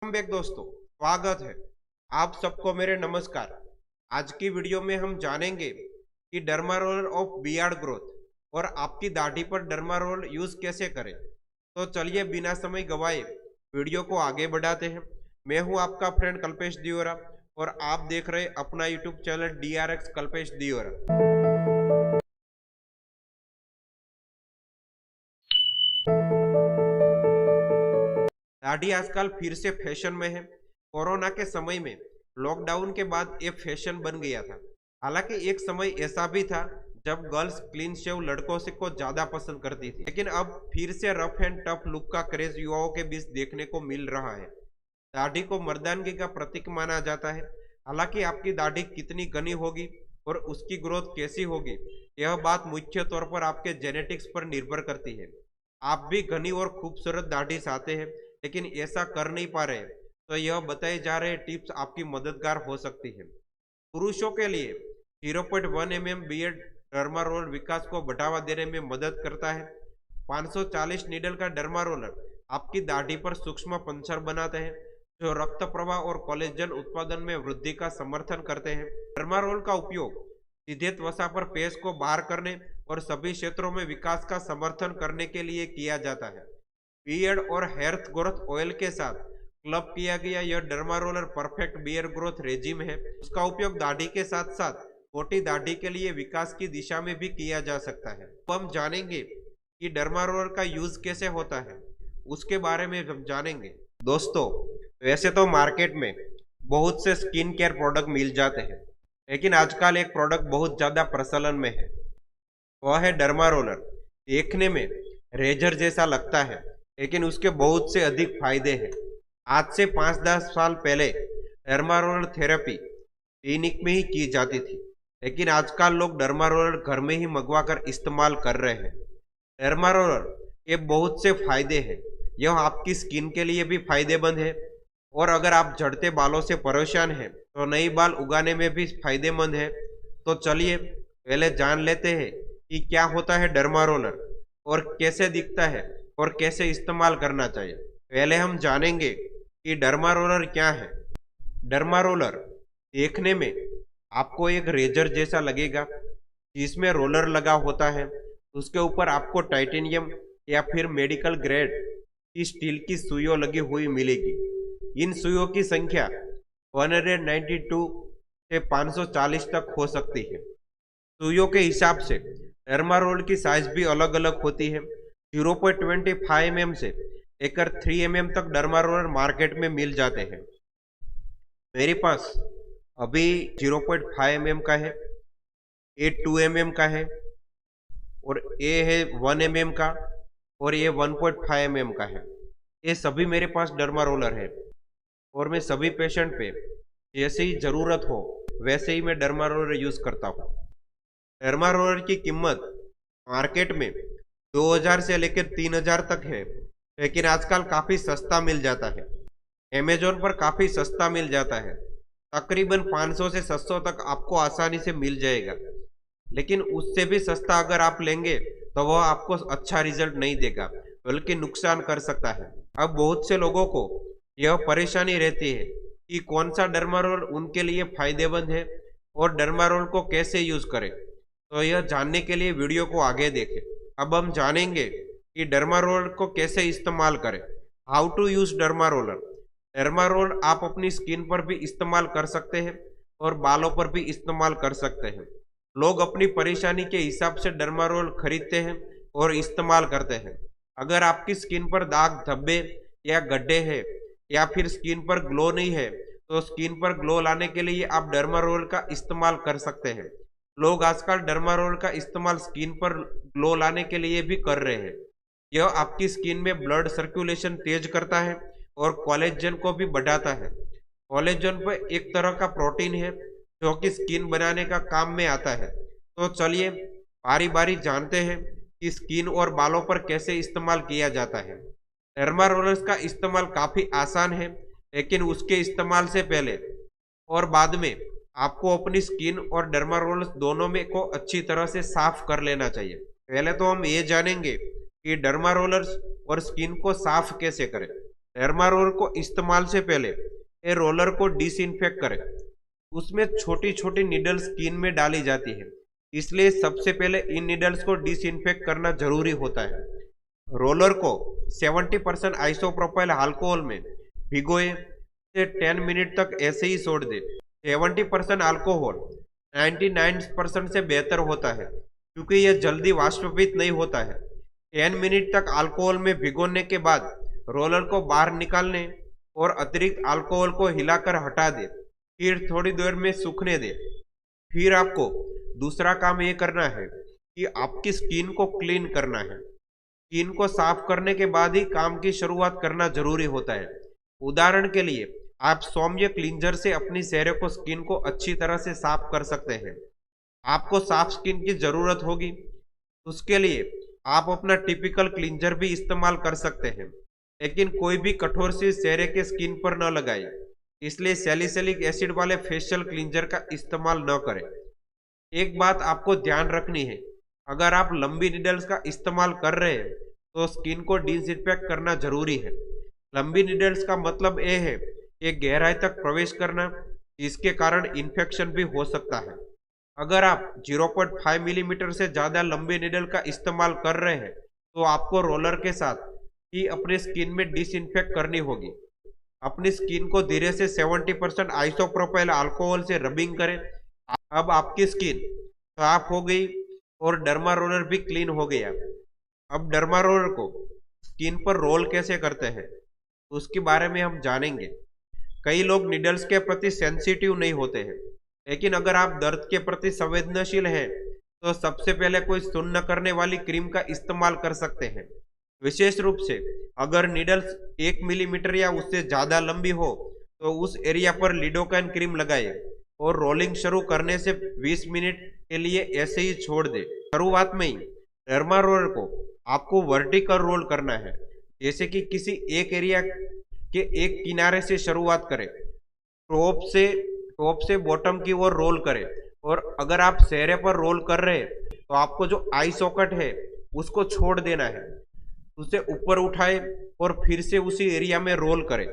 Welcome back दोस्तों, स्वागत है आप सबको मेरे नमस्कार। आज की वीडियो में हम जानेंगे कि derma roller of beard growth और आपकी दाढ़ी पर डर्मा रोलर यूज कैसे करें। तो चलिए बिना समय गवाए वीडियो को आगे बढ़ाते हैं। मैं हूं आपका फ्रेंड कल्पेश दियोरा और आप देख रहे अपना YouTube channel DRX Kalpesh Deora. दाढ़ी आजकल फिर से फैशन में है। कोरोना के समय में लॉकडाउन के बाद ये फैशन बन गया था। हालांकि एक समय ऐसा भी था जब गर्ल्स क्लीन शेव लड़कों से को ज्यादा पसंद करती थी, लेकिन अब फिर से रफ एंड टफ लुक का क्रेज युवाओं के बीच देखने को मिल रहा है। दाढ़ी को मर्दानगी का प्रतीक माना जाता है। हालांकि आपकी दाढ़ी कितनी घनी होगी और उसकी ग्रोथ कैसी होगी, यह बात मुख्य तौर पर आपके जेनेटिक्स पर निर्भर करती है। आप भी घनी और खूबसूरत दाढ़ी चाहते हैं लेकिन ऐसा कर नहीं पा रहे, तो यह बताए जा रहे टिप्स आपकी मददगार हो सकती है। पुरुषों के लिए 0.1 mm बियर्ड डर्मा रोलर विकास को बढ़ावा देने में मदद करता है। 540 नीडल का डर्मा रोलर आपकी दाढ़ी पर सूक्ष्म पंचर बनाते हैं जो रक्त प्रवाह और कोलेजन उत्पादन में वृद्धि का समर्थन करते हैं। डर्मा रोल का उपयोग सीधे त्वचा पर पेश को बाहर करने और सभी क्षेत्रों में विकास का समर्थन करने के लिए किया जाता है। बियर्ड और हेयर ग्रोथ ऑयल के साथ क्लब किया गया यह derma roller perfect beard growth regime है। उसका उपयोग दाढ़ी के साथ साथ मोटी दाढ़ी के लिए विकास की दिशा में भी किया जा सकता है। तो हम जानेंगे कि डर्मा रोलर का यूज कैसे होता है, उसके बारे में हम जानेंगे। दोस्तों, वैसे तो मार्केट में बहुत से स्किन केयर प्रोडक्ट मिल जाते हैं, लेकिन आजकल एक प्रोडक्ट बहुत ज्यादा प्रचलन में है, वह है डर्मा रोलर। देखने में रेजर जैसा लगता है लेकिन उसके बहुत से अधिक फायदे हैं। आज से 5-10 साल पहले डर्मा रोलर थेरेपी क्लिनिक में ही की जाती थी, लेकिन आजकल लोग डर्मा रोलर घर में ही मंगवा कर इस्तेमाल कर रहे हैं। डर्मा रोलर के बहुत से फायदे हैं। यह आपकी स्किन के लिए भी फायदेमंद है और अगर आप झड़ते बालों से परेशान हैं तो नए बाल उगाने में भी फायदेमंद है। तो चलिए पहले जान लेते हैं कि क्या होता है डर्मा रोलर और कैसे दिखता है और कैसे इस्तेमाल करना चाहिए। पहले हम जानेंगे कि डर्मा रोलर क्या है। डर्मा रोलर देखने में आपको एक रेजर जैसा लगेगा जिसमें रोलर लगा होता है। उसके ऊपर आपको टाइटेनियम या फिर मेडिकल ग्रेड की स्टील की सुइयों लगी हुई मिलेगी। इन सुइयों की संख्या 192 से 540 तक हो सकती है। सुइयों के हिसाब से डर्मा रोलर की साइज भी अलग अलग होती है। 0.25 mm से लेकर 3 mm तक डर्मा रोलर मार्केट में मिल जाते हैं। मेरे पास अभी 0.5 mm का है, ये 2 mm का है और ये है 1 mm का और ये 1.5 mm का है। ये सभी मेरे पास डर्मा रोलर है और मैं सभी पेशेंट पे जैसे ही ज़रूरत हो वैसे ही मैं डर्मा रोलर यूज़ करता हूँ। डर्मा रोलर की कीमत मार्केट में 2000 से लेकर 3000 तक है, लेकिन आजकल काफ़ी सस्ता मिल जाता है। अमेजोन पर काफ़ी सस्ता मिल जाता है, तकरीबन 500 से 700 तक आपको आसानी से मिल जाएगा। लेकिन उससे भी सस्ता अगर आप लेंगे तो वह आपको अच्छा रिजल्ट नहीं देगा बल्कि नुकसान कर सकता है। अब बहुत से लोगों को यह परेशानी रहती है कि कौन सा डर्मा रोलर उनके लिए फायदेमंद है और डर्मा रोलर को कैसे यूज करें। तो यह जानने के लिए वीडियो को आगे देखें। अब हम जानेंगे कि डर्मा रोलर को कैसे इस्तेमाल करें। How to use derma roller. Derma roller आप अपनी स्किन पर भी इस्तेमाल कर सकते हैं और बालों पर भी इस्तेमाल कर सकते हैं। लोग अपनी परेशानी के हिसाब से डर्मा रोलर खरीदते हैं और इस्तेमाल करते हैं। अगर आपकी स्किन पर दाग, धब्बे या गड्ढे हैं या फिर स्किन पर ग्लो नहीं है तो स्किन पर ग्लो लाने के लिए आप डर्मा रोलर का इस्तेमाल कर सकते हैं। लोग आजकल डर्मा रोलर का इस्तेमाल स्किन पर ग्लो लाने के लिए भी कर रहे हैं। यह आपकी स्किन में ब्लड सर्कुलेशन तेज करता है और कोलेजन को भी बढ़ाता है। कोलेजन पर एक तरह का प्रोटीन है जो कि स्किन बनाने का काम में आता है। तो चलिए बारी बारी जानते हैं कि स्किन और बालों पर कैसे इस्तेमाल किया जाता है। डर्मा रोलर्स का इस्तेमाल काफ़ी आसान है, लेकिन उसके इस्तेमाल से पहले और बाद में आपको अपनी स्किन और डर्मा रोलर्स दोनों में को अच्छी तरह से साफ कर लेना चाहिए। पहले तो हम ये जानेंगे कि डर्मा रोलर्स और स्किन को साफ कैसे करें। डर्मा रोलर को इस्तेमाल से पहले ये रोलर को डिसइंफेक्ट करें। उसमें छोटी छोटी निडल्स स्किन में डाली जाती है, इसलिए सबसे पहले इन निडल्स को डिसइंफेक्ट करना जरूरी होता है। रोलर को 70% आइसोप्रोपाइल अल्कोहल में भिगोए से 10 मिनट तक ऐसे ही छोड़ दे। 70% अल्कोहल 99% से बेहतर होता है, क्योंकि यह जल्दी वाष्पीत नहीं होता है। 10 मिनट तक अल्कोहल में भिगोने के बाद रोलर को बाहर निकालने और अतिरिक्त अल्कोहल को हिलाकर हटा दे, फिर थोड़ी देर में सूखने दे। फिर आपको दूसरा काम ये करना है कि आपकी स्किन को क्लीन करना है। स्किन को साफ करने के बाद ही काम की शुरुआत करना जरूरी होता है। उदाहरण के लिए आप सौम्य क्लींजर से अपनी चेहरे को स्किन को अच्छी तरह से साफ कर सकते हैं। आपको साफ स्किन की जरूरत होगी, उसके लिए आप अपना टिपिकल क्लींजर भी इस्तेमाल कर सकते हैं, लेकिन कोई भी कठोर चीज चेहरे के स्किन पर न लगाए, इसलिए सैलिसिलिक एसिड वाले फेशियल क्लींजर का इस्तेमाल न करें। एक बात आपको ध्यान रखनी है, अगर आप लंबी निडल्स का इस्तेमाल कर रहे हैं तो स्किन को डिसइंफेक्ट करना जरूरी है। लंबी निडल्स का मतलब यह है कि गहराई तक प्रवेश करना, जिसके कारण इन्फेक्शन भी हो सकता है। अगर आप 0.5 मिलीमीटर से ज़्यादा लंबी निडल का इस्तेमाल कर रहे हैं तो आपको रोलर के साथ ही अपने स्किन में डिसइंफेक्ट करनी होगी। अपनी स्किन को धीरे से 70% आइसोप्रोपाइल अल्कोहल से रबिंग करें। अब आपकी स्किन साफ हो गई और डर्मा रोलर भी क्लीन हो गया। अब डर्मा रोलर को स्किन पर रोल कैसे करते हैं उसके बारे में हम जानेंगे। कई लोग निडल्स के प्रति सेंसिटिव नहीं होते हैं, लेकिन अगर आप दर्द के प्रति संवेदनशील हैं तो सबसे पहले कोई सुन्न न करने वाली क्रीम का इस्तेमाल कर सकते हैं। विशेष रूप से अगर निडल्स 1 मिलीमीटर या उससे ज़्यादा लंबी हो तो उस एरिया पर लिडोकाइन क्रीम लगाए और रोलिंग शुरू करने से 20 मिनट के लिए ऐसे ही छोड़ दे। शुरुआत में ही डर्मा रोलर को आपको वर्टिकल रोल करना है, जैसे कि किसी एक एरिया के एक किनारे से शुरुआत करें, टॉप से बॉटम की ओर रोल करें। और अगर आप चेहरे पर रोल कर रहे हैं तो आपको जो आई सॉकेट है उसको छोड़ देना है, उसे ऊपर उठाए और फिर से उसी एरिया में रोल करें।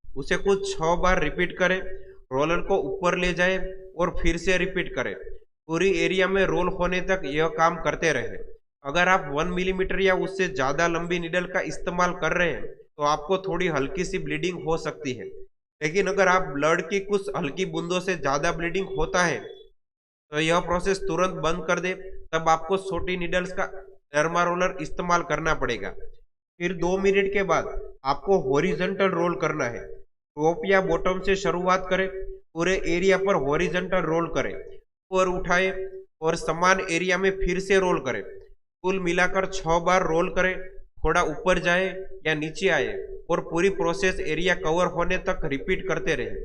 उसे कुछ 6 बार रिपीट करें। रोलर को ऊपर ले जाए और फिर से रिपीट करें। पूरी एरिया में रोल होने तक यह काम करते रहें। अगर आप 1 मिलीमीटर या उससे ज़्यादा लंबी निडल का इस्तेमाल कर रहे हैं तो आपको थोड़ी हल्की सी ब्लीडिंग हो सकती है, लेकिन अगर आप ब्लड की कुछ हल्की बूंदों से ज़्यादा ब्लीडिंग होता है तो यह प्रोसेस तुरंत बंद कर दे। तब आपको छोटी निडल्स का डर्मा रोलर इस्तेमाल करना पड़ेगा। फिर 2 मिनट के बाद आपको हॉरिजॉन्टल रोल करना है। टॉप या बॉटम से शुरुआत करें, पूरे एरिया पर हॉरिजॉन्टल रोल करें और उठाए और समान एरिया में फिर से रोल करें। कुल मिलाकर 6 बार रोल करें। थोड़ा ऊपर जाए या नीचे आए और पूरी प्रोसेस एरिया कवर होने तक रिपीट करते रहे।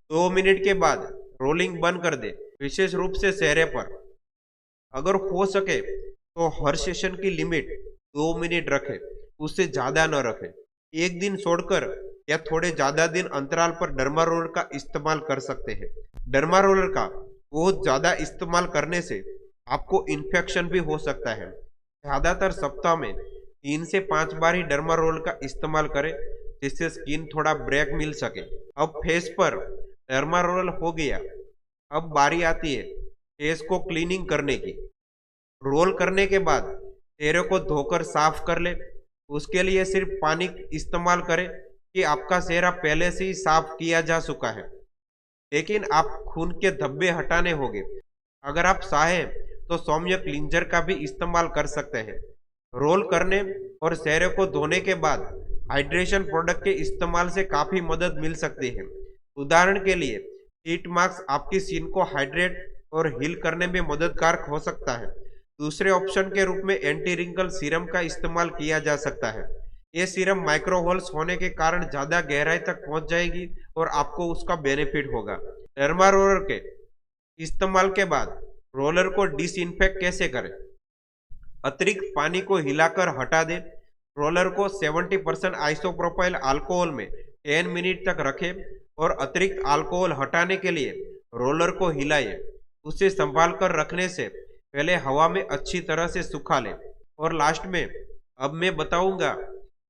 2 मिनट के बाद रोलिंग बंद कर दे, विशेष रूप से चेहरे पर। अगर हो सके तो हर सेशन की लिमिट 2 मिनट रखें, उससे ज़्यादा न रखें। एक दिन छोड़कर या थोड़े ज़्यादा दिन अंतराल पर डर्मा रोलर का इस्तेमाल कर सकते हैं। डर्मा रोलर का बहुत ज़्यादा इस्तेमाल करने से आपको इन्फेक्शन भी हो सकता है। ज़्यादातर सप्ताह में 3 से 5 बार ही डर्मा रोलर का इस्तेमाल करें, जिससे स्किन थोड़ा ब्रेक मिल सके। अब फेस पर डर्मा रोलर हो गया, अब बारी आती है फेस को क्लीनिंग करने की। रोल करने के बाद चेहरे को धोकर साफ कर ले। उसके लिए सिर्फ पानी इस्तेमाल करें कि आपका चेहरा पहले से ही साफ किया जा चुका है, लेकिन आप खून के धब्बे हटाने होंगे। अगर आप चाहें तो सौम्य क्लींजर का भी इस्तेमाल कर सकते हैं। रोल करने और चेहरे को धोने के बाद हाइड्रेशन प्रोडक्ट के इस्तेमाल से काफ़ी मदद मिल सकती है। उदाहरण के लिए हीट मास्क आपकी स्किन को हाइड्रेट और हील करने में मददगार हो सकता है। दूसरे ऑप्शन के रूप में एंटी रिंकल सीरम का इस्तेमाल किया जा सकता है। ये सीरम माइक्रो होल्स होने के कारण ज़्यादा गहराई तक पहुंच जाएगी और आपको उसका बेनिफिट होगा। डर्मा रोलर के इस्तेमाल के बाद रोलर को डिसइंफेक्ट कैसे करें? अतिरिक्त पानी को हिलाकर हटा दें। रोलर को 70% आइसोप्रोपाइल अल्कोहल में 10 मिनट तक रखें और अतिरिक्त अल्कोहल हटाने के लिए रोलर को हिलाएं। उसे संभाल कर रखने से पहले हवा में अच्छी तरह से सुखा लें। और लास्ट में अब मैं बताऊंगा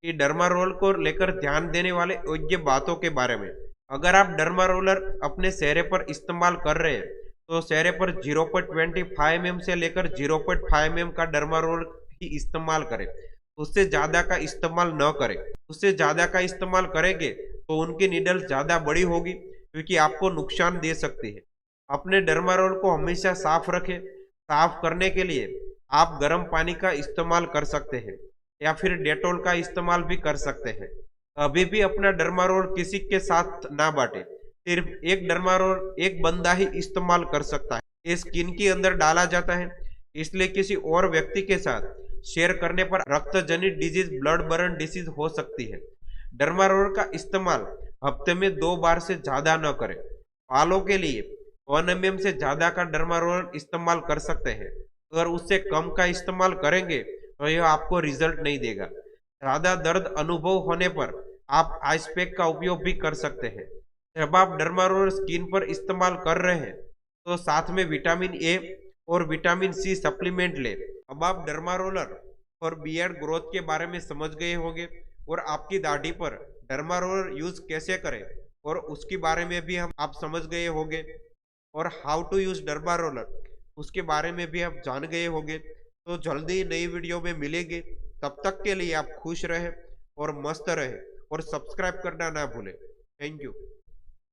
कि डर्मा रोलर को लेकर ध्यान देने वाले योग्य बातों के बारे में। अगर आप डर्मा रोलर अपने चेहरे पर इस्तेमाल कर रहे हैं तो चेहरे पर 0.25 mm से लेकर 0.5 mm का डर्मा रोलर ही इस्तेमाल करें। उससे ज्यादा का इस्तेमाल न करें। उससे ज्यादा का इस्तेमाल करेंगे तो उनकी नीडल ज्यादा बड़ी होगी, क्योंकि आपको नुकसान दे सकती है। अपने डर्मा रोलर को हमेशा साफ रखें। साफ करने के लिए आप गर्म पानी का इस्तेमाल कर सकते हैं या फिर डेटॉल का इस्तेमाल भी कर सकते हैं। अभी भी अपना डर्मा रोलर किसी के साथ ना बांटे। सिर्फ एक डर्मा रोलर एक बंदा ही इस्तेमाल कर सकता है। ये स्किन के अंदर डाला जाता है, इसलिए किसी और व्यक्ति के साथ शेयर करने पर रक्त जनित डिजीज, ब्लड बर्न डिसीज हो सकती है। डर्मा रोलर का इस्तेमाल हफ्ते में 2 बार से ज्यादा न करें। बालों के लिए 1 mm से ज्यादा का डर्मा रोलर इस्तेमाल कर सकते हैं। अगर उससे कम का इस्तेमाल करेंगे तो यह आपको रिजल्ट नहीं देगा। ज्यादा दर्द अनुभव होने पर आप आइस पैक का उपयोग भी कर सकते हैं। जब आप डर्मा रोलर स्किन पर इस्तेमाल कर रहे हैं तो साथ में विटामिन ए और विटामिन सी सप्लीमेंट लें। अब आप डर्मा रोलर और बियर्ड ग्रोथ के बारे में समझ गए होंगे और आपकी दाढ़ी पर डर्मा रोलर यूज कैसे करें और उसके बारे में भी हम आप समझ गए होंगे, और how to use derma roller उसके बारे में भी आप जान गए होंगे। तो जल्दी नई वीडियो में मिलेंगे। तब तक के लिए आप खुश रहें और मस्त रहें और सब्सक्राइब करना ना भूलें। Thank you.